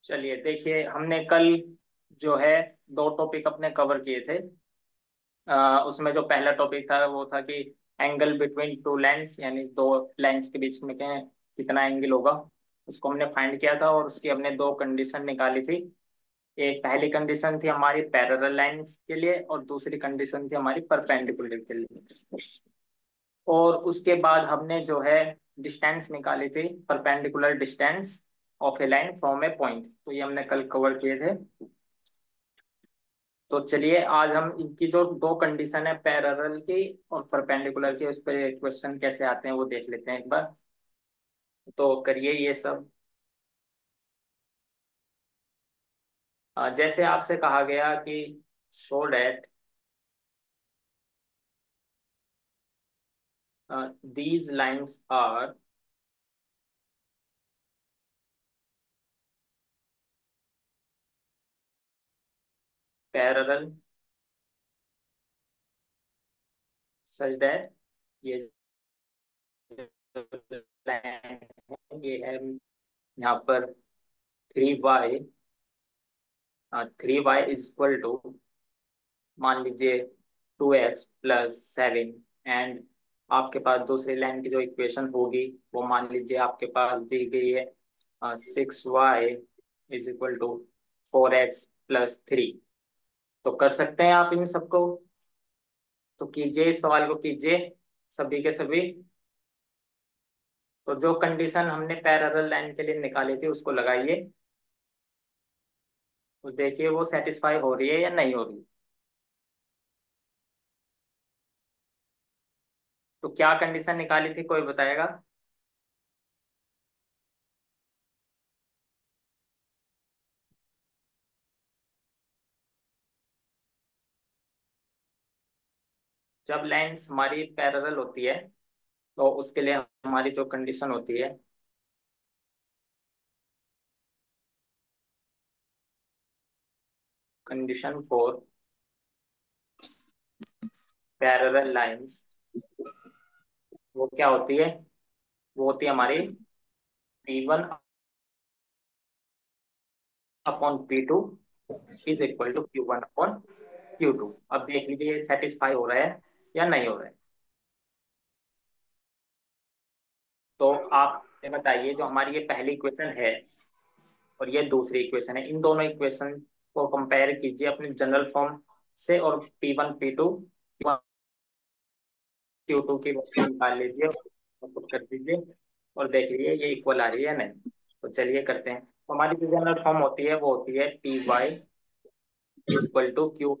चलिए देखिए, हमने कल जो है दो टॉपिक अपने कवर किए थे। उसमें जो पहला टॉपिक था वो था कि एंगल बिटवीन टू लाइन्स, यानी दो लाइन्स के बीच में कितना एंगल होगा, उसको हमने फाइंड किया था और उसकी हमने दो कंडीशन निकाली थी। एक पहली कंडीशन थी हमारी पैरेलल लाइन्स के लिए और दूसरी कंडीशन थी हमारी परपेंडिकुलर के लिए। और उसके बाद हमने जो है डिस्टेंस निकाली थी, perpendicular distance of A line from A point. तो ये हमने कल कवर किए थे। तो चलिए आज हम इनकी जो दो कंडीशन है पैरेलल की और परपेंडिकुलर की, उस पर क्वेश्चन कैसे आते हैं वो देख लेते हैं एक बार। तो करिए ये सब। जैसे आपसे कहा गया कि show that these lines are parallel such that, ये line ये है यहाँ पर 3y, 3y is equal to, मान लीजिए 2x+7। एंड आपके पास दूसरी लाइन की जो इक्वेशन होगी वो मान लीजिए आपके पास दी गई है 6y is equal to 4x+3। तो कर सकते हैं आप इन सबको। तो कीजिए, इस सवाल को कीजिए सभी के सभी। तो जो कंडीशन हमने पैरेलल लाइन के लिए निकाली थी उसको लगाइए, तो देखिए वो सेटिस्फाई हो रही है या नहीं हो रही। तो क्या कंडीशन निकाली थी, कोई बताएगा? जब लाइंस हमारी पैरेलल होती है तो उसके लिए हमारी जो कंडीशन होती है, कंडीशन फॉर पैरेलल लाइंस, वो क्या होती है? वो होती है हमारी P1/P2 is equal to Q1/Q2। अब देख लीजिए ये सेटिस्फाई हो रहा है या नहीं हो रहा है। तो आप ये बताइए, जो हमारी ये पहली इक्वेशन है और ये दूसरी इक्वेशन है, इन दोनों इक्वेशन को कंपेयर कीजिए अपने जनरल फॉर्म से, और P1 P2 Q2 की वैल्यू निकाल लीजिए और पुट कर दीजिए और देख लीजिए ये इक्वल आ रही है नहीं। तो चलिए करते हैं। तो हमारी जो जनरल फॉर्म होती है वो होती है Py = Q+।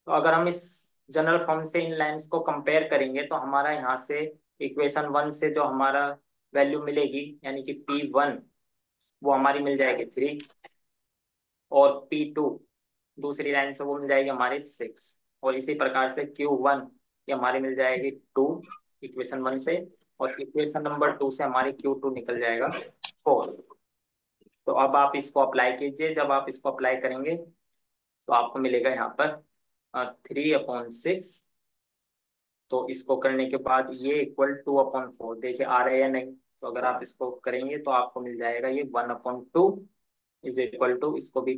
तो अगर हम इस जनरल फॉर्म से इन लाइंस को कंपेयर करेंगे तो हमारा यहाँ से इक्वेशन 1 से जो हमारा वैल्यू मिलेगी, यानी कि P1, वो हमारी मिल जाएगी 3, और P2 दूसरी लाइन से वो मिल जाएगी हमारी 6, और इसी प्रकार से Q1 ये हमारी मिल जाएगी 2 इक्वेशन 1 से, और इक्वेशन नंबर 2 से हमारी Q2 निकल जाएगा 4। तो अब आप इसको अप्लाई कीजिए। जब आप इसको अप्लाई करेंगे तो आपको मिलेगा यहाँ पर 3/6। तो इसको करने के बाद ये इक्वल 2/4, देखिए आ रहा है या नहीं। तो अगर आप इसको करेंगे तो आपको मिल जाएगा ये 1/2 इज इक्वल टू, इसको भी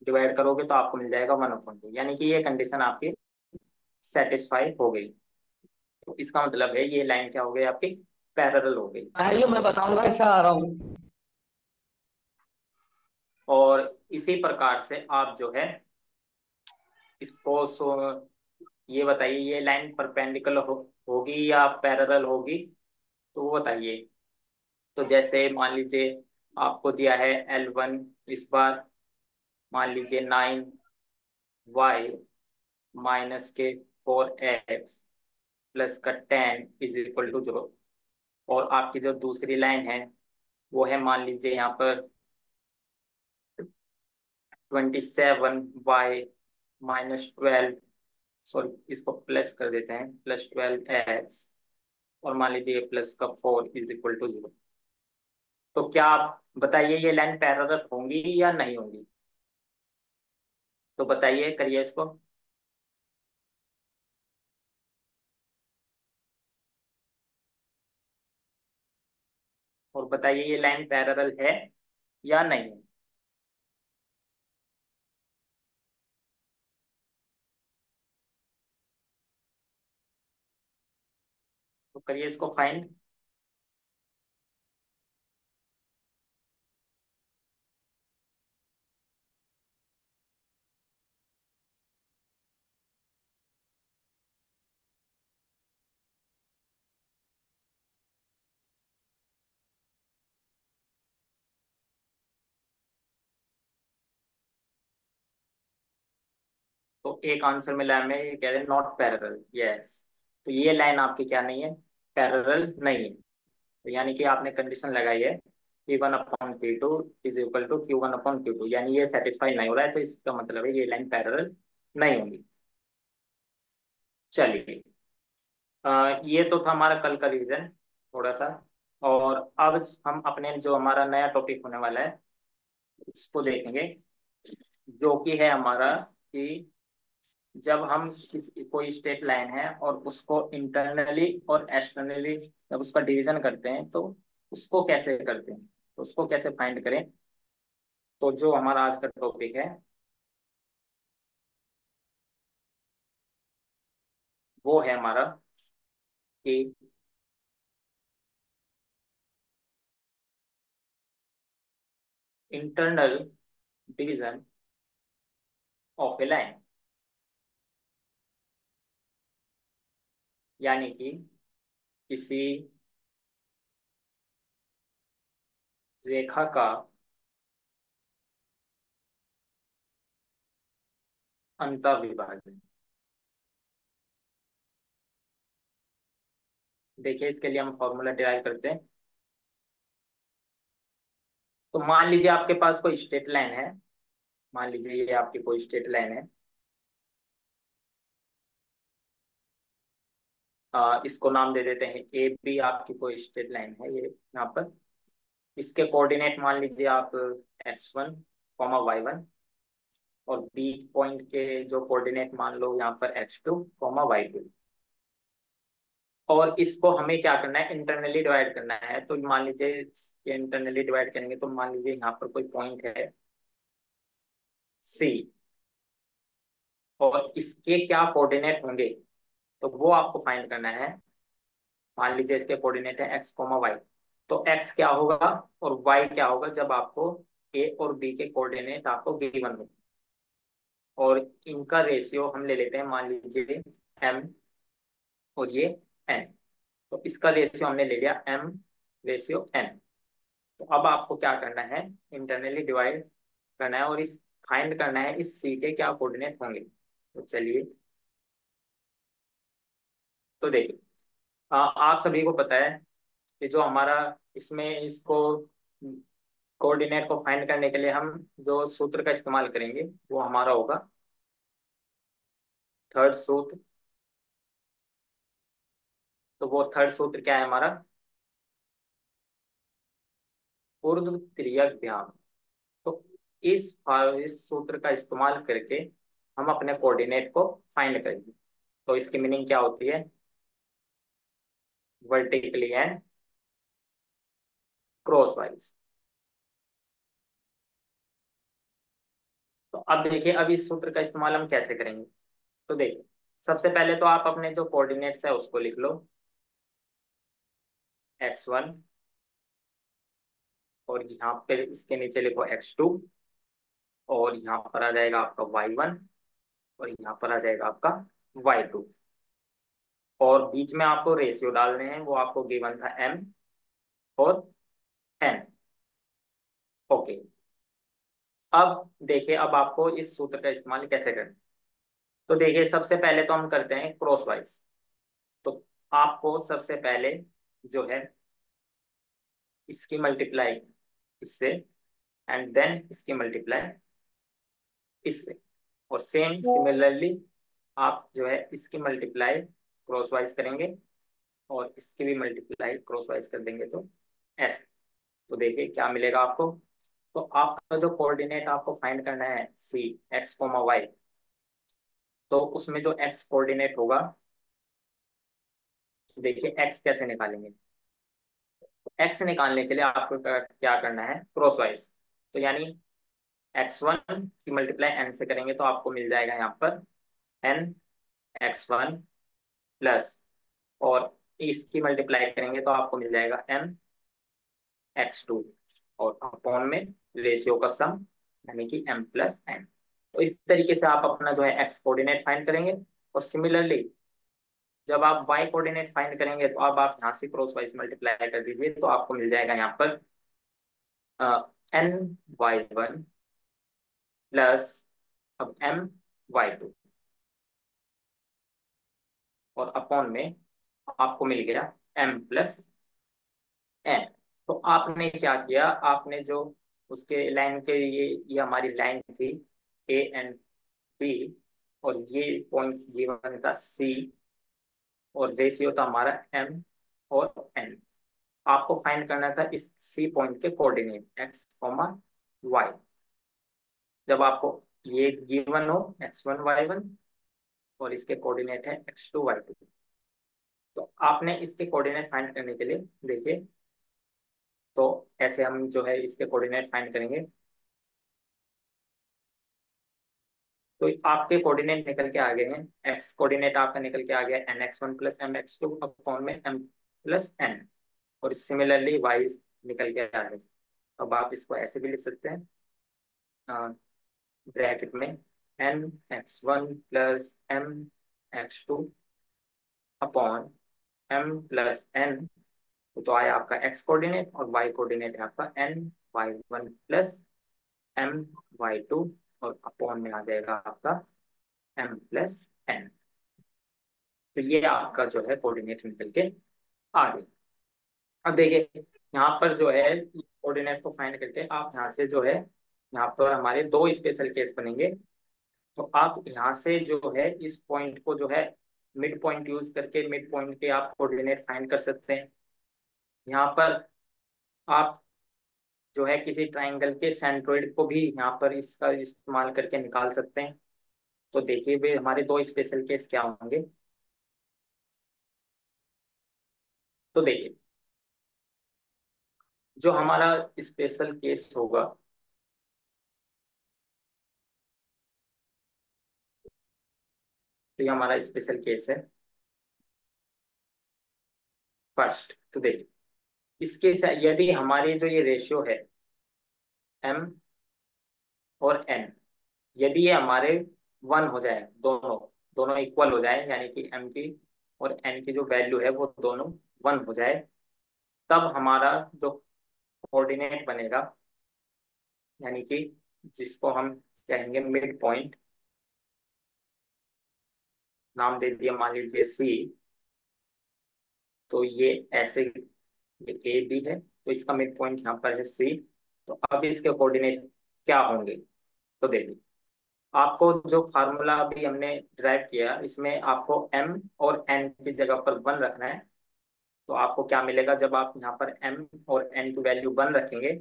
डिवाइड करोगे तो आपको मिल जाएगा 1/2, यानी कि ये कंडीशन आपकी सेटिस्फाई हो गई। तो इसका मतलब है ये लाइन क्या हो गई आपकी, पैरेलल हो गई। आइए मैं बताऊंगा, ऐसा आ रहा हूँ। और इसी प्रकार से आप जो है इसको ये बताइए, ये लाइन परपेंडिकुलर होगी या पैरेलल होगी, तो वो बताइए। तो जैसे मान लीजिए आपको दिया है L1, इस बार मान लीजिए 9y - 4x + 10 = 0। और आपकी जो दूसरी लाइन है वो है, मान लीजिए यहाँ पर 27y - 12, सॉरी इसको प्लस कर देते हैं, +12x, और मान लीजिए +4 = 0। तो क्या आप बताइए ये लाइन पैरेलल होंगी या नहीं होंगी? तो बताइए, करिए इसको। और बताइए ये लाइन पैरेलल है या नहीं है। तो करिए इसको फाइंड। तो एक आंसर मिला है हमें, ये कह रहे हैं नॉट पैरेलल, यस। तो ये लाइन आपकी क्या नहीं है, पैरेलल नहीं है। तो यानी कि आपने कंडीशन लगाई है P1/P2 is equal to Q1/Q2, यानी ये सेटिस्फाई नहीं हो रहा है, तो इसका मतलब है ये लाइन पैरेलल नहीं होगी। चलिए, ये तो था हमारा कल का रिवीजन थोड़ा सा। और अब हम अपने जो हमारा नया टॉपिक होने वाला है उसको देखेंगे, जो कि है हमारा कि जब हम किसी कोई स्टेट लाइन है और उसको इंटरनली और एक्सटर्नली जब उसका डिवीजन करते हैं तो उसको कैसे करते हैं, तो उसको कैसे फाइंड करें। तो जो हमारा आज का टॉपिक है वो है हमारा कि internal division of A line, यानी कि किसी रेखा का अंतर विभाजन। देखिए इसके लिए हम फॉर्मूला डिराइव करते हैं। तो मान लीजिए आपके पास कोई स्ट्रेट लाइन है, मान लीजिए ये आपकी कोई स्ट्रेट लाइन है। इसको नाम दे देते हैं ए बी, आपकी कोई स्ट्रेट लाइन है ये यहाँ पर। इसके कोऑर्डिनेट मान लीजिए आप x1, y1, और बी पॉइंट के जो कोऑर्डिनेट मान लो यहाँ पर x2, y2। और इसको हमें क्या करना है, इंटरनली डिवाइड करना है। तो मान लीजिए इंटरनली डिवाइड करेंगे तो मान लीजिए यहाँ पर कोई पॉइंट है सी, और इसके क्या कोऑर्डिनेट होंगे तो वो आपको फाइंड करना है। मान लीजिए इसके कोऑर्डिनेट है x, y। तो x क्या होगा और y क्या होगा जब आपको a और b के कोऑर्डिनेट आपको गिवन हो। और इनका रेशियो हम ले लेते हैं, मान लीजिए m और ये n। तो इसका रेशियो हमने ले लिया m/n। तो अब आपको क्या करना है, इंटरनली डिवाइड करना है और इस फाइंड करना है इस c के क्या कोऑर्डिनेट होंगे। तो चलिए, तो देखिए आप सभी को पता है कि जो हमारा इसमें इसको कोऑर्डिनेट को फाइंड करने के लिए हम जो सूत्र का इस्तेमाल करेंगे वो हमारा होगा थर्ड सूत्र। तो वो थर्ड सूत्र क्या है हमारा, ऊर्ध्व तिर्यक व्याम। तो इस सूत्र का इस्तेमाल करके हम अपने कोऑर्डिनेट को फाइंड करेंगे। तो इसकी मीनिंग क्या होती है, वर्टिकली एंड क्रॉस वाइज। तो अब देखिए, अब इस सूत्र का इस्तेमाल हम कैसे करेंगे। तो देखिए, सबसे पहले तो आप अपने जो कोऑर्डिनेट्स है उसको लिख लो, x1, और यहाँ पे इसके नीचे लिखो x2, और यहाँ पर आ जाएगा आपका y1, और यहाँ पर आ जाएगा आपका y2। और बीच में आपको रेशियो डालने हैं, वो आपको गिवन था m और n। ओके, अब देखिए अब आपको इस सूत्र का इस्तेमाल कैसे करें। तो देखिए सबसे पहले तो हम करते हैं क्रॉस वाइज। तो आपको सबसे पहले जो है इसकी मल्टीप्लाई इससे, एंड देन इसकी मल्टीप्लाई इससे, और सेम सिमिलरली आप जो है इसकी मल्टीप्लाई क्रॉस वाइज करेंगे और इसकी भी मल्टीप्लाई क्रॉस वाइज कर देंगे तो ऐसे। तो देखिए क्या मिलेगा आपको। तो आपका जो कोऑर्डिनेट आपको फाइंड करना है सी, x, y, तो उसमें जो x कोऑर्डिनेट होगा, देखिए x कैसे निकालेंगे। एक्स निकालने के लिए आपको क्या करना है, क्रॉस वाइज। तो यानी x1 की मल्टीप्लाई n से करेंगे तो आपको मिल जाएगा यहाँ पर n x1 प्लस, और इसकी मल्टीप्लाई करेंगे तो आपको मिल जाएगा m x2, और अपॉन में रेशियो का सम यानी कि m प्लस n। तो इस तरीके से आप अपना जो है x कोऑर्डिनेट फाइंड करेंगे। और सिमिलरली जब आप y कोऑर्डिनेट फाइंड करेंगे तो अब आप यहाँ से क्रॉस वाइज मल्टीप्लाई कर दीजिए तो आपको मिल जाएगा यहाँ पर ny1 प्लस अब my2, और अपॉन में आपको मिल गया m प्लस n। तो आपने क्या किया, आपने जो उसके लाइन के ये हमारी लाइन थी ए एंड बी, और ये पॉइंट गिवन था सी, और रेशियो था हमारा m और n। आपको फाइंड करना था इस सी पॉइंट के कोऑर्डिनेट x कॉमा y। जब आपको ये गिवन हो x1 y1, और इसके कोऑर्डिनेट है x2 y2, तो आपने इसके कोऑर्डिनेट फाइंड करने के लिए देखिए, तो ऐसे हम जो है इसके कोऑर्डिनेट फाइंड करेंगे। तो आपके कोऑर्डिनेट निकल के आ गए हैं, एक्स कोऑर्डिनेट आपका निकल के आ गया nx1 प्लस mx2 अपॉन में m प्लस n, और सिमिलरली वाई निकल के आ गए। अब आप इसको ऐसे भी लिख सकते हैं, ब्रैकेट में nx1 plus mx2 upon m plus n। तो आया आपका x कोऑर्डिनेट, और y कोऑर्डिनेट है आपका ny1 प्लस my2, और अपॉन में आ जाएगा आपका m प्लस n। तो ये आपका जो है कोऑर्डिनेट निकल के आ गए। अब देखिए यहाँ पर जो है कोऑर्डिनेट को फाइंड करके आप यहाँ से जो है, यहाँ पर हमारे दो स्पेशल केस बनेंगे। तो आप यहाँ से जो है इस पॉइंट को जो है मिड पॉइंट यूज करके मिड पॉइंट के आप कोऑर्डिनेट फाइंड कर सकते हैं। यहाँ पर आप जो है किसी ट्राइंगल के सेंट्रोइड को भी यहाँ पर इसका इस्तेमाल करके निकाल सकते हैं। तो देखिए वे हमारे दो स्पेशल केस क्या होंगे। तो देखिए जो हमारा स्पेशल केस होगा, तो ये हमारा स्पेशल केस है फर्स्ट। तो देखिए इसके यदि हमारी जो ये रेशियो है m और n, यदि ये हमारे वन हो जाए, दोनों दोनों इक्वल हो जाए, यानी कि m की और n की जो वैल्यू है वो दोनों वन हो जाए, तब हमारा जो कोऑर्डिनेट बनेगा, यानी कि जिसको हम कहेंगे मिड पॉइंट, नाम दे दिया मान लीजिए सी। तो ये ऐसे, ये ए बी है, तो इसका मिड पॉइंट यहाँ पर है सी। तो अब इसके कोऑर्डिनेट क्या होंगे। तो देखिए आपको जो फार्मूला अभी हमने ड्राइव किया इसमें आपको m और n की जगह पर वन रखना है। तो आपको क्या मिलेगा, जब आप यहाँ पर m और n की वैल्यू वन रखेंगे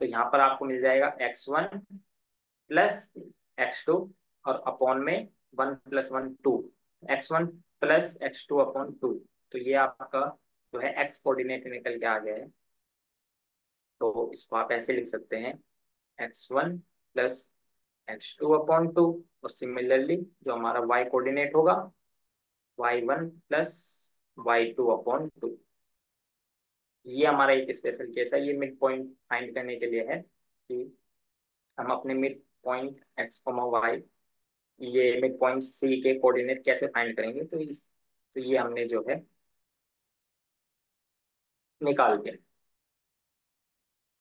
तो यहाँ पर आपको मिल जाएगा x1 प्लस x2, और अपॉन में one plus one two, x1 plus x2 upon two. तो ये आपका जो है x कोऑर्डिनेट निकल के आ गया है। तो इसको आप ऐसे लिख सकते हैं x1 plus x2 upon two, और सिमिलरली जो हमारा y कोऑर्डिनेट होगा y1 plus y2 upon two. ये हमारा एक स्पेशल केस है, ये मिड पॉइंट फाइंड करने के लिए है कि हम अपने मिड पॉइंट x, y, ये मिड पॉइंट सी के कोऑर्डिनेट कैसे फाइंड करेंगे। तो ये हमने जो है निकाल दिया।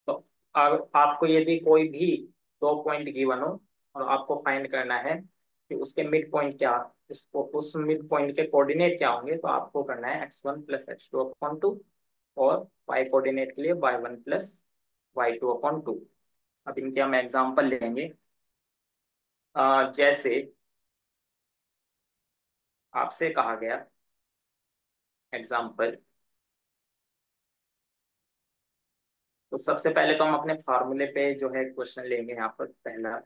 तो आपको यदि कोई भी दो पॉइंट गिवन हो और आपको फाइंड करना है कि उसके मिड पॉइंट क्या, उसको उस मिड पॉइंट के कोऑर्डिनेट क्या होंगे, तो आपको करना है x1 plus x2 upon two, और y कोऑर्डिनेट के लिए y1 plus y2 upon two. अब इनके हम एग्जाम्पल लेंगे। जैसे आपसे कहा गया एग्जाम्पल, तो सबसे पहले तो हम अपने फार्मूले पे जो है क्वेश्चन लेंगे। यहाँ पर पहला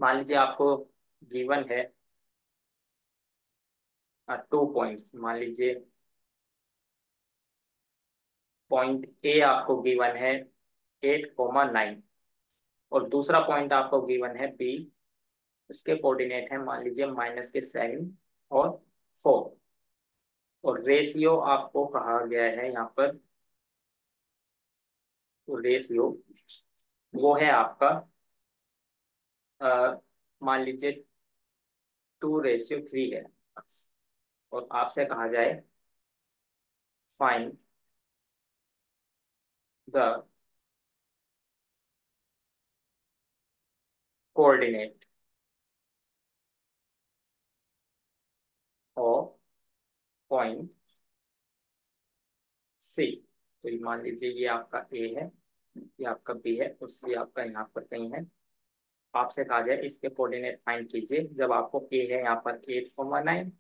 मान लीजिए आपको गिवन है टू पॉइंट्स, मान लीजिए पॉइंट ए आपको गिवन है 8,9, और दूसरा पॉइंट आपको गिवन है बी, उसके कोऑर्डिनेट है मान लीजिए -7 और 4, और रेशियो आपको कहा गया है यहाँ पर, तो रेशियो वो है आपका मान लीजिए 2:3 है, और आपसे कहा जाए find the coordinate of point C. तो ये मान लीजिए ये आपका ए है, ये आपका बी है, और सी आपका यहाँ पर कहीं है। आपसे कहा जाए इसके कोऑर्डिनेट फाइंड कीजिए, जब आपको ए है यहाँ पर 8,9,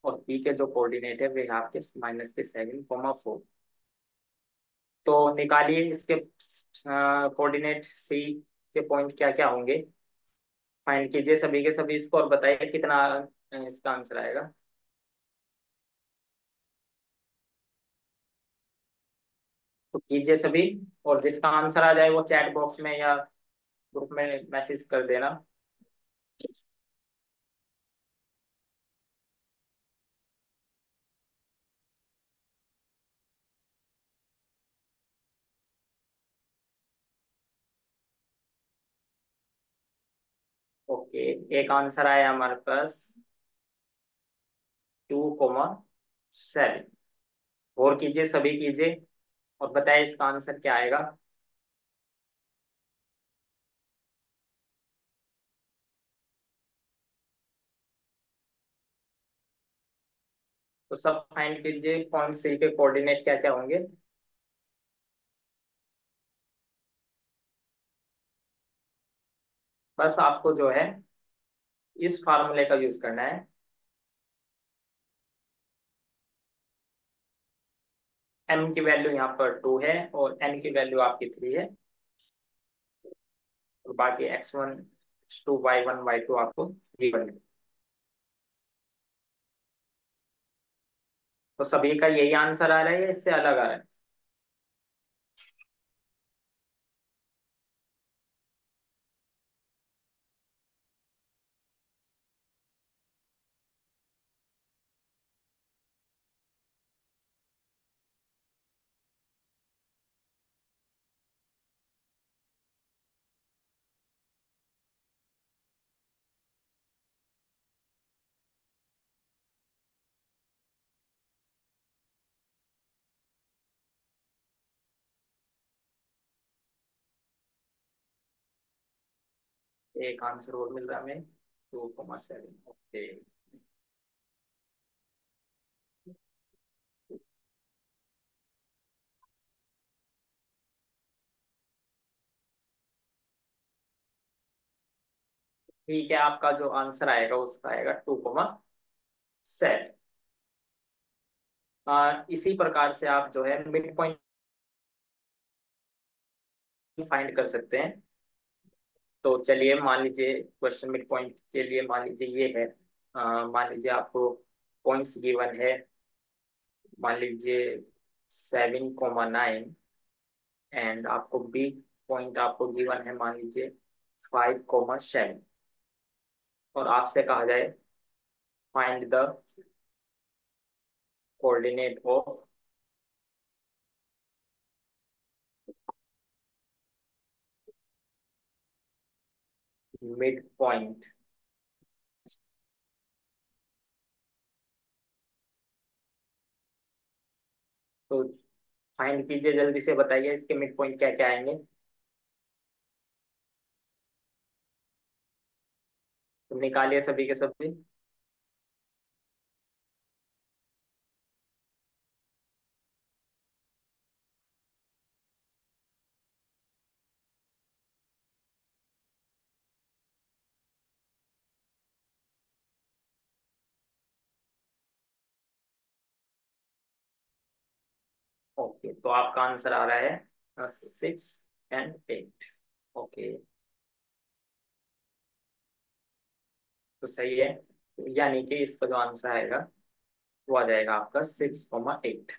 और बी के जो कोऑर्डिनेट है वे है आपके -7,4। तो निकालिए इसके कोऑर्डिनेट सी के पॉइंट क्या क्या होंगे, फाइंड कीजिए सभी के सभी इसको, और बताइए कितना इसका आंसर आएगा। तो कीजिए सभी, और जिसका आंसर आ जाए वो चैट बॉक्स में या ग्रुप में मैसेज कर देना। ओके, एक आंसर आया हमारे पास 2,7। और कीजिए सभी कीजिए, और बताइए इसका आंसर क्या आएगा। तो सब फाइंड कीजिए पॉइंट सी के कोऑर्डिनेट क्या क्या होंगे। बस आपको जो है इस फार्मूले का यूज करना है। एम की वैल्यू यहाँ पर 2 है, और एन की वैल्यू आपकी 3 है, और बाकी x1 x2 y1 y2 आपको गिवन है। तो सभी का यही आंसर आ रहा है या इससे अलग आ रहा है। एक आंसर और मिल रहा है हमें, 2,7। ओके, ठीक है, आपका जो आंसर आएगा उसका आएगा 2,7। इसी प्रकार से आप जो है मिड पॉइंट फाइंड कर सकते हैं। तो चलिए मान लीजिए क्वेश्चन मिड पॉइंट के लिए मान लीजिए ये है, मान लीजिए आपको पॉइंट्स गिवन है, मान लीजिए 7,9, एंड आपको बी पॉइंट आपको गिवन है मान लीजिए 5,7, और आपसे कहा जाए find the coordinate of mid point. तो फाइंड कीजिए, जल्दी से बताइए इसके मिड पॉइंट क्या क्या आएंगे। तो निकालिए सभी के सभी। ओके, तो आपका आंसर आ रहा है 6 and 8। ओके, तो सही है, यानी कि इसका जो आंसर आएगा वो आ जाएगा आपका 6,8।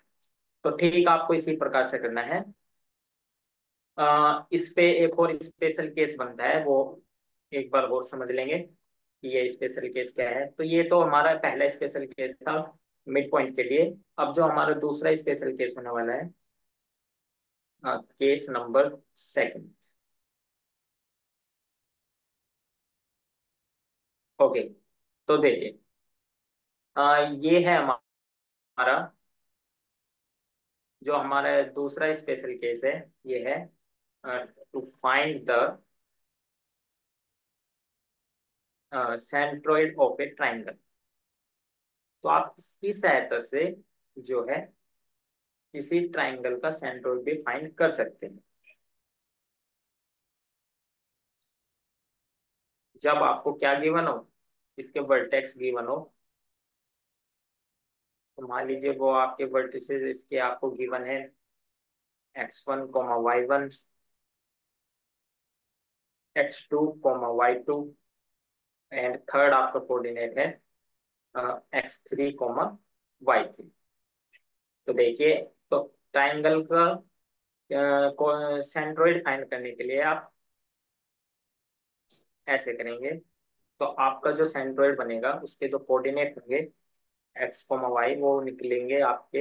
तो ठीक आपको इसी प्रकार से करना है। इस पे एक और स्पेशल केस बनता है, वो एक बार और समझ लेंगे कि ये स्पेशल केस क्या है। तो ये तो हमारा पहला स्पेशल केस था मिड पॉइंट के लिए। अब जो हमारा दूसरा स्पेशल केस होने वाला है, केस नंबर सेकंड। ओके, तो देखिए, ये है हमारा जो हमारा दूसरा स्पेशल केस है। ये है to find the centroid of a triangle. तो आप इसकी सहायता से जो है किसी ट्राइंगल का सेंट्रोइड भी फाइंड कर सकते हैं। जब आपको क्या गिवन हो, इसके वर्टेक्स गिवन हो। तो मान लीजिए वो आपके वर्टिसेस इसके आपको गिवन है x1, y1, x2, y2, and third आपका कोऑर्डिनेट है x3, y3। तो देखिए, तो ट्राइंगल का सेंट्रोइड फाइंड करने के लिए आप ऐसे करेंगे। तो आपका जो सेंट्रोइड बनेगा उसके जो कोऑर्डिनेट होंगे x, y, वो निकलेंगे आपके।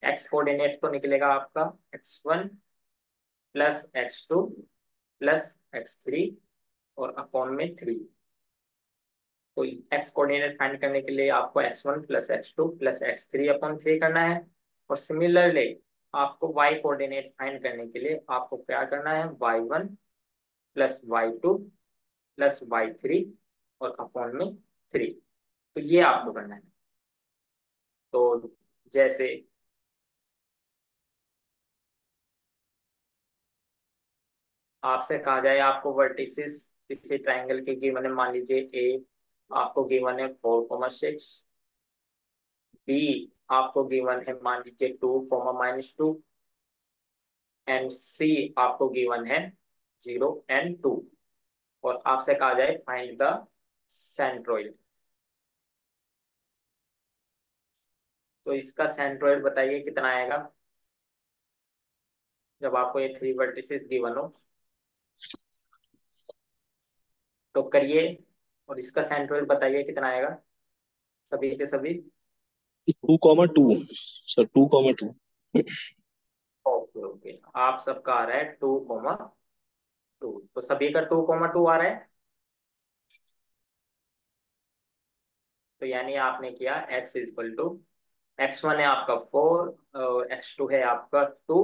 एक्स कोऑर्डिनेट तो निकलेगा आपका x1 + x2 + x3 और अपॉन में 3। तो एक्स कोऑर्डिनेट फाइंड करने के लिए आपको x1 + x2 + x3/3 करना है। और सिमिलरली आपको वाई कोऑर्डिनेट फाइंड करने के लिए आपको क्या करना है, y1 + y2 + y3 और अपॉन में 3। तो ये आपको करना है। तो जैसे आपसे कहा जाए आपको वर्टिसेस किसी ट्राइंगल के गिवन है, मान लीजिए ए आपको गिवन है 4, 6, बी आपको गिवन है मान लीजिए 2, -2, एंड सी आपको गिवन है 0 and 2। और आपसे कहा जाए फाइंड द सेंट्रोइड। तो इसका सेंट्रोइड बताइए कितना आएगा जब आपको ये 3 वर्टिसेस गिवन हो। तो करिए, और इसका सेंट्रोइड बताइए कितना आएगा सभी के सभी। 2,2 सर, 2,2। ओके ओके, आप सबका आ रहा है 2, 2। तो सभी का 2, 2 आ रहा है। तो यानी आपने किया x = x1 है आपका 4, और x2 है आपका 2,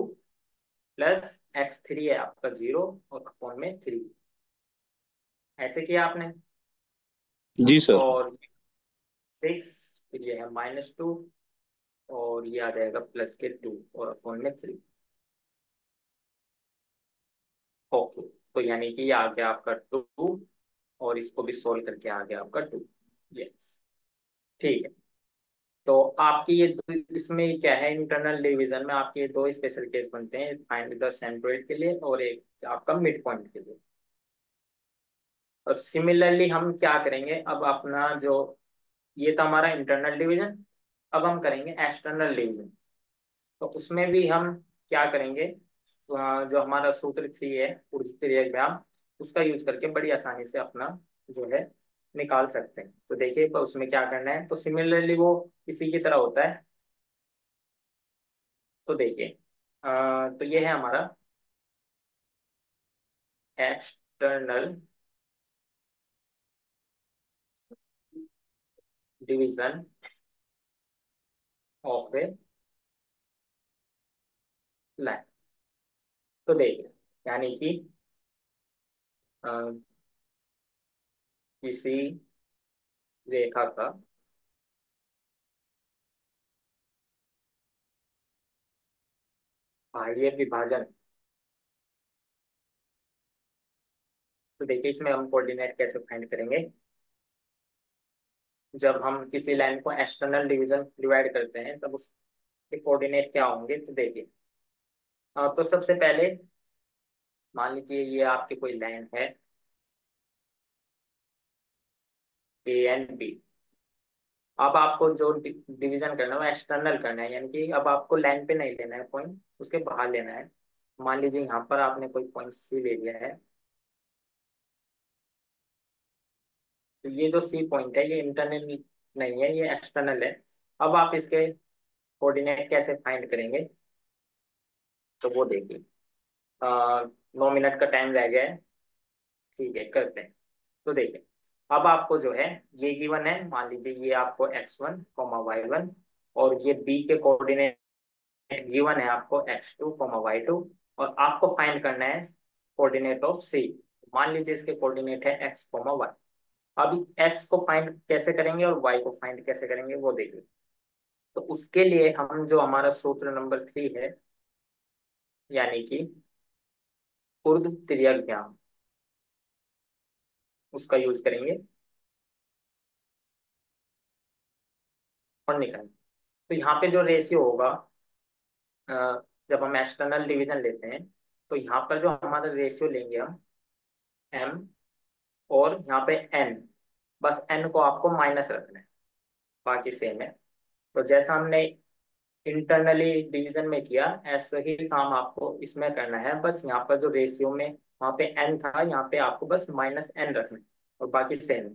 प्लस x3 है आपका 0 और अपॉन में 3। ऐसे किया आपने। जी सर। और 6, फिर ये है -2, और ये आ जाएगा प्लस के 2 और अपॉन में 3। ओके, तो यानी कि ये आ गया आपका 2, और इसको भी सोल्व करके आ गया आपका 2। यस, ठीक है। तो आपकी ये इसमें क्या है, इंटरनल डिवीजन में आपके दो स्पेशल केस बनते हैं, फाइंड द सेंट्रोइड के लिए और एक आपका मिड पॉइंट के लिए। और सिमिलरली हम क्या करेंगे, अब अपना जो ये था हमारा इंटरनल डिवीजन, अब हम करेंगे एक्सटर्नल डिवीजन। तो उसमें भी हम क्या करेंगे, जो हमारा सूत्र 3 है ऊर्जित त्रिज्याव्याम, उसका यूज करके बड़ी आसानी से अपना जो है निकाल सकते हैं। तो देखिए पर उसमें क्या करना है, तो सिमिलरली वो इसी की तरह होता है। तो देखिए, तो ये है हमारा external division of A line. तो देखिए, यानी कि अ, किसी रेखा का बाह्य विभाजन। तो देखिए, इसमें हम कोऑर्डिनेट कैसे फाइंड करेंगे जब हम किसी लाइन को एक्सटर्नल डिवीजन डिवाइड करते हैं, तब उसके कोऑर्डिनेट क्या होंगे। तो देखिए, तो सबसे पहले मान लीजिए ये आपकी कोई लाइन है A and B। अब आपको जो डिवीजन करना है वो एक्सटर्नल करना है, यानी कि अब आपको लाइन पे नहीं लेना है पॉइंट, उसके बाहर लेना है। मान लीजिए यहाँ पर आपने कोई पॉइंट सी ले लिया है, तो ये जो सी पॉइंट है ये इंटरनल नहीं है, ये एक्सटर्नल है। अब आप इसके कोऑर्डिनेट कैसे फाइंड करेंगे, तो वो देखिए। 9 मिनट का टाइम रह गया है, ठीक है करते हैं। तो देखिए, अब आपको जो है ये गिवन है, मान लीजिए ये आपको x1, y1, और ये b के कोऑर्डिनेट गिवन है आपको x2, y2, और आपको फाइंड करना है कोऑर्डिनेट ऑफ c। मान लीजिए इसके कोऑर्डिनेट है x, y। अभी x को फाइंड कैसे करेंगे और y को फाइंड कैसे करेंगे वो देखिए। तो उसके लिए हम जो हमारा सूत्र नंबर 3 है, यानी कि ऊर्ध्व तिर्यक ज्ञान, उसका यूज करेंगे और निकालेंगे। तो यहाँ पे जो रेशियो होगा, अ, जब हम एक्सटर्नल डिवीजन लेते हैं, तो यहाँ पर जो हमारा रेशियो लेंगे हम m, और यहाँ पे n, बस n को आपको माइनस रखना है, बाकी सेम है। तो जैसा हमने इंटरनली डिवीजन में किया, ऐसा ही काम आपको इसमें करना है। बस यहाँ पर जो रेशियो में वहाँ पे n था, यहाँ पे आपको बस -n रखना है और बाकी सेम है।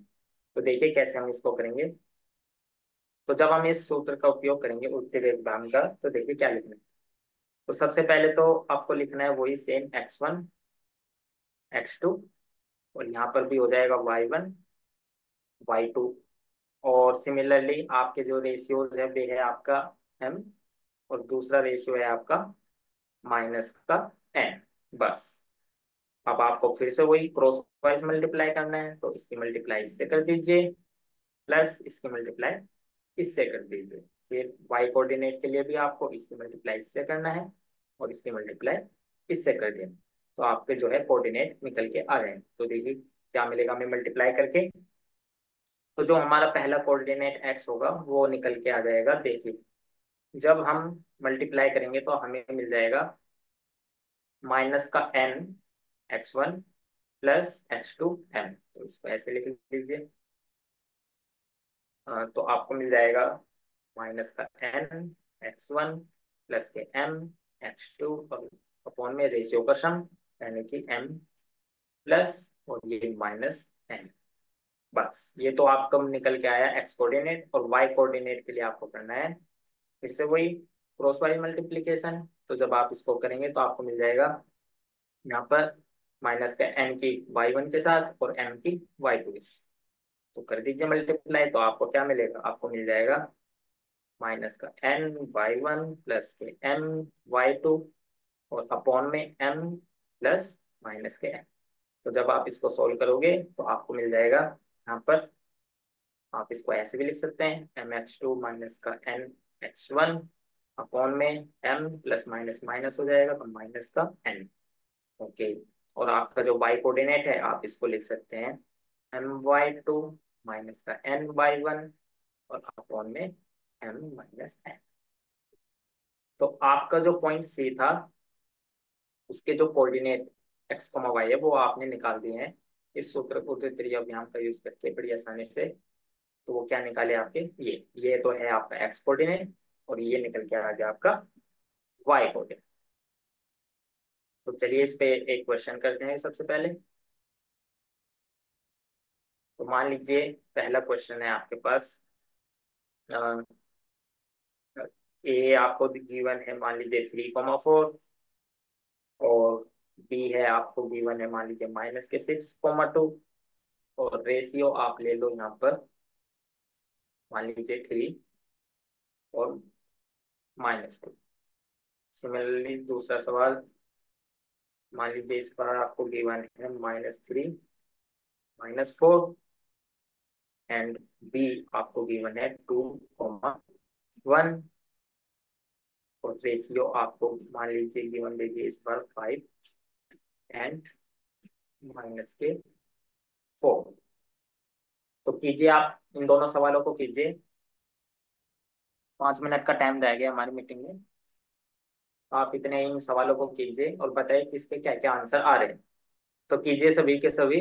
तो देखिए कैसे हम इसको करेंगे। तो जब हम इस सूत्र का उपयोग करेंगे उत्तेजित भाग का, तो देखिए क्या लिखना है। तो सबसे पहले तो आपको लिखना है वही सेम x1, x2, और यहाँ पर भी हो जाएगा y1, y2। और सिमिलरली आपके जो रेशियोज है वे है आपका m, और दूसरा रेशियो है आपका माइनस का n। बस अब आपको फिर से वही क्रॉस वाइज मल्टीप्लाई करना है, तो इसकी मल्टीप्लाई इससे कर दीजिए, प्लस इसकी मल्टीप्लाई इससे कर दीजिए। फिर y कोऑर्डिनेट के लिए भी आपको इसकी मल्टीप्लाई इससे करना है और इसकी मल्टीप्लाई इससे कर देना। तो आपके जो है कोऑर्डिनेट निकल के आ रहे हैं। तो देखिए क्या मिलेगा हमें मल्टीप्लाई करके। तो जो हमारा पहला कोऑर्डिनेट x होगा वो निकल के आ जाएगा। देखिए जब हम मल्टीप्लाई करेंगे तो हमें मिल जाएगा माइनस का n x1 प्लस x2m। तो इसको ऐसे लिख लीजिए। तो आपको मिल जाएगा माइनस का n x1 प्लस के m x2, और अपॉन में रेशियो का सम, यानी कि m प्लस और ये माइनस n। बस ये तो आपका निकल के आया x कोऑर्डिनेट। और y कोऑर्डिनेट के लिए आपको करना है फिर से वही क्रॉस वाइज मल्टीप्लीकेशन। तो जब आप इसको करेंगे तो आपको मिल जाएगा यहाँ पर माइनस का n की y1 के साथ और m की y2 के साथ। तो कर दीजिए मल्टीप्लाई, तो आपको क्या मिलेगा, आपको मिल जाएगा माइनस का n y1 प्लस के m y2, और अपॉन में m प्लस माइनस के m। तो जब आप इसको सॉल्व करोगे तो आपको मिल जाएगा यहाँ पर, आप इसको ऐसे भी लिख सकते हैं mx2 माइनस का nx1, अपॉन में m प्लस माइनस माइनस हो जाएगा तो माइनस का n। ओके। और आपका जो y कोऑर्डिनेट है आप इसको लिख सकते हैं my2 माइनस का ny1, और अपॉन में m माइनस n। तो आपका जो पॉइंट सी था उसके जो कोऑर्डिनेट x, y है वो आपने निकाल दिए हैं इस सूत्र को त्रिज्यीय अभियान का यूज करके बड़ी आसानी से। तो वो क्या निकाले आपके, ये तो है आपका x कोऑर्डिनेट, और ये निकल के आ गया आपका y कोऑर्डिनेट। तो चलिए इस पे एक क्वेश्चन करते हैं सबसे पहले। तो मान लीजिए पहला क्वेश्चन है आपके पास, ए आपको गिवन है मान लीजिए 3,4, और बी है आपको गिवन है मान लीजिए -6,2, और रेशियो आप ले लो यहाँ पर मान लीजिए 3 और -2। सिमिलरली दूसरा सवाल, मान लीजिए इस पर आपको गिवन है -3, -4, एंड बी आपको गिवन है 2,1, और रेशियो आपको मान लीजिए गिवन देगी इस बार 5 एंड -4। तो कीजिए आप इन दोनों सवालों को कीजिए। 5 मिनट का टाइम रह गया हमारी मीटिंग में। आप इतने इन सवालों को कीजिए और बताइए कि इसके क्या क्या आंसर आ रहे हैं। तो कीजिए सभी के सभी।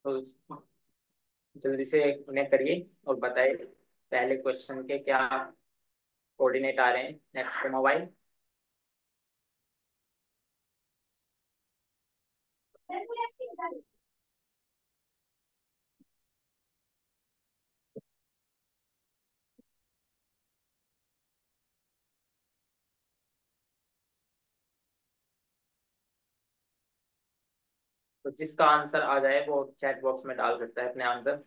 तो जल्दी से उन्हें करिए और बताइए पहले क्वेश्चन के क्या कोऑर्डिनेट आ रहे हैं। नेक्स्ट पे मोबाइल। तो जिसका आंसर आ जाए वो चैट बॉक्स में डाल सकता है अपने आंसर।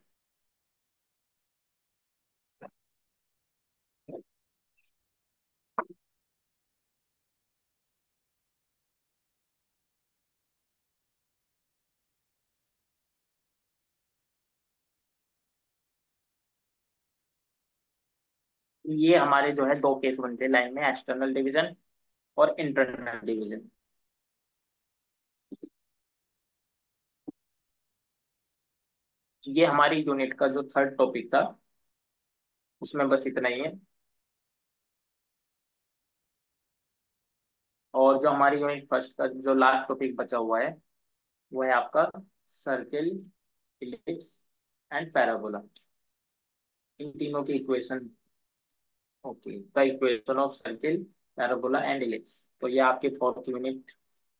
ये हमारे जो है दो केस बनते हैं लाइन में, एक्सटर्नल डिवीजन और इंटरनल डिवीजन। ये हमारी यूनिट का जो थर्ड टॉपिक था उसमें बस इतना ही है। और जो हमारी यूनिट फर्स्ट का जो लास्ट टॉपिक बचा हुआ है वो है आपका सर्किल, इलिप्स एंड पैराबोला। इन तीनों की equation. Okay, the equation of circle, parabola and ellipse. तो ये आपकी fourth unit,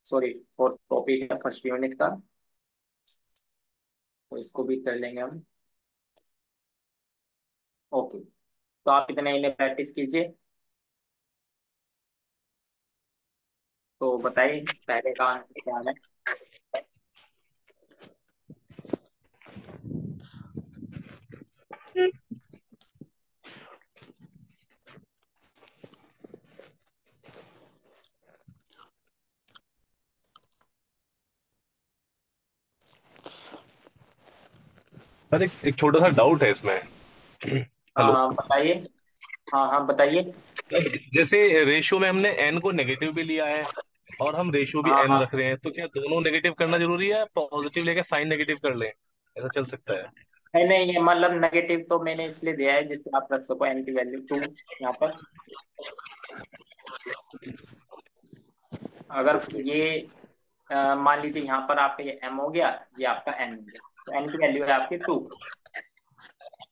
sorry fourth topic है फर्स्ट यूनिट का। तो इसको भी कर लेंगे हम। ओके, तो आप इतने इन्हें प्रैक्टिस कीजिए। तो बताइए पहले का आंसर क्या है। सर एक छोटा सा डाउट है इसमें। हाँ हेलो। हाँ बताइए। हाँ हाँ बताइए। सर, जैसे रेशियो में हमने एन को नेगेटिव भी लिया है और हम रेशियो भी हाँ एन हाँ। रख रहे हैं, तो क्या दोनों नेगेटिव करना जरूरी है, पॉजिटिव लेके साइन नेगेटिव कर लें, ऐसा चल सकता है? नहीं नहीं, ये मतलब नेगेटिव तो मैंने इसलिए दिया है जिससे आप रख सको एन की वैल्यू टू यहाँ पर। अगर ये मान लीजिए यहाँ पर आपका ये एम हो गया, ये आपका एन हो गया, तो एन की वैल्यू है आपकी टू,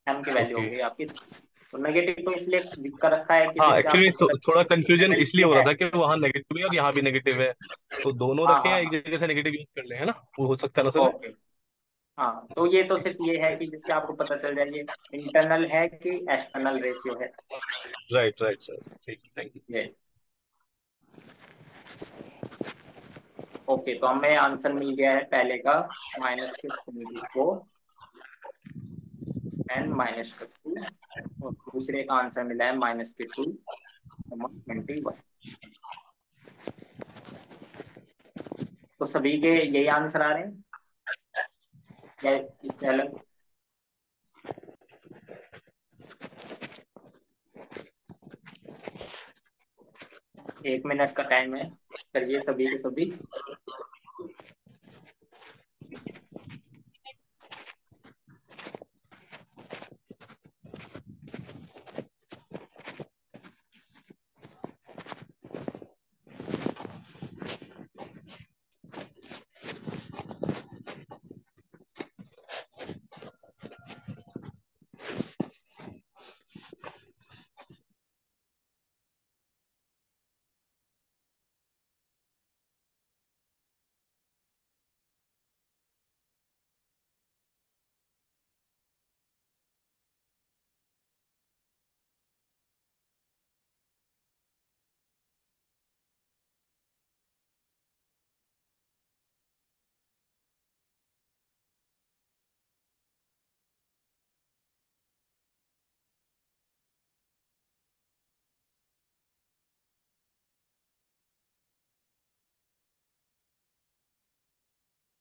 एम की वैल्यू हो ओके। गई आपकी थ्री। तो नेगेटिव तो इसलिए लिख कर रखा है कि हाँ, जिससे एक्चुअली आपको पता थोड़ा कंफ्यूजन चले इसलिए ये हो रहा है। था कि वहाँ नेगेटिव है और यहाँ भी नेगेटिव है, तो दोनों हाँ रखें हाँ या हाँ। एक जगह से नेगेटिव यूज कर लें, है ना? वो हो सकता है ना सर? ओके। हाँ, तो ये तो सिर्फ ये है कि जिससे आपको पता चल जाए ये इंटरनल है कि एक्सटर्नल रेशियो है। राइट राइट सर, ठीक, थैंक यू। ये ओके, तो हमें आंसर मिल गया है पहले का माइनस के 24 एंड माइनस का 2। और दूसरे का आंसर मिला है माइनस के 2 21। तो सभी के यही आंसर आ रहे हैं या इससे अलग। 1 मिनट का टाइम है, करिए सभी के सभी।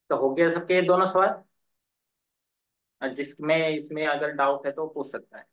तो हो गया सबके दोनों सवाल। और जिसमें इसमें अगर डाउट है तो पूछ सकता है।